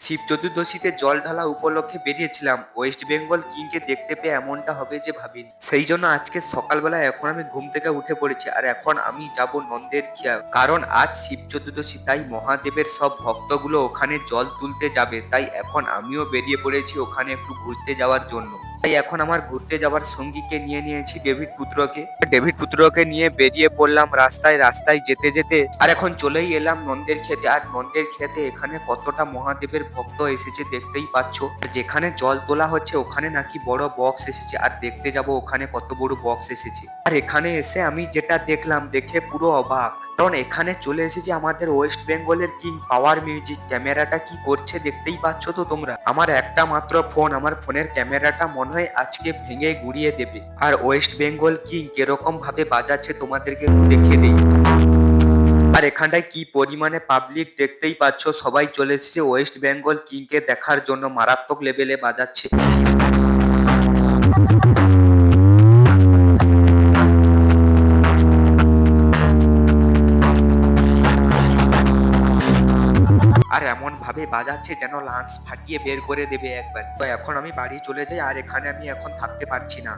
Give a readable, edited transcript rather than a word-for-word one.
শিব চতুর্দশীতে জল ঢালা উপলক্ষে বেরিয়েছিলাম। ওয়েস্ট বেঙ্গল কিংকে দেখতে পেয়ে এমনটা হবে যে ভাবিনি। সেই জন্য আজকে সকালবেলা এখন আমি ঘুম থেকে উঠে পড়েছি, আর এখন আমি যাব নন্দের খিয়া, কারণ আজ শিব চতুর্দশী, তাই মহাদেবের সব ভক্তগুলো ওখানে জল তুলতে যাবে। তাই এখন আমিও বেরিয়ে পড়েছি ওখানে একটু ঘুরতে যাওয়ার জন্য। তাই এখন আমার ঘুরতে যাওয়ার সঙ্গীকে নিয়ে নিয়েছি ডেভিড পুত্রকে। ডেভিড পুত্রকে নিয়ে বেরিয়ে পড়লাম রাস্তায় রাস্তায় যেতে যেতে, আর এখন চলেই এলাম নন্দের খেতে। আর নন্দের খেতে এখানে কতটা মহাদেবের ভক্ত এসেছে দেখতেই পাচ্ছ। আর যেখানে জল তোলা হচ্ছে ওখানে নাকি বড় বক্স এসেছে, আর দেখতে যাব ওখানে কত বড় বক্স এসেছে। আর এখানে এসে আমি যেটা দেখলাম দেখে পুরো অবাক, কারণ এখানে চলে এসেছে আমাদের ওয়েস্ট বেঙ্গলের কিং পাওয়ার মিউজিক। ক্যামেরাটা কি করছে দেখতেই পাচ্ছ তো তোমরা। আমার একটা মাত্র ফোন, আমার ফোনের ক্যামেরাটা মনে হয় আজকে ভেঙে গুড়িয়ে দেবে। আর ওয়েস্ট বেঙ্গল কিং কিরকম ভাবে বাজাচ্ছে তোমাদেরকে একটু দেখিয়ে দিই। আর এখানটায় কি পরিমাণে পাবলিক দেখতেই পাচ্ছ, সবাই চলে এসেছে ওয়েস্ট বেঙ্গল কিংকে দেখার জন্য। মারাত্মক লেভেলে বাজাচ্ছে। আর এমন ভাবে বাজাচ্ছে যেন লাঞ্চ ফাটিয়ে বের করে দেবে একবার। তো এখন আমি বাড়ি চলে যাই, আর এখানে আমি এখন থাকতে পারছি না।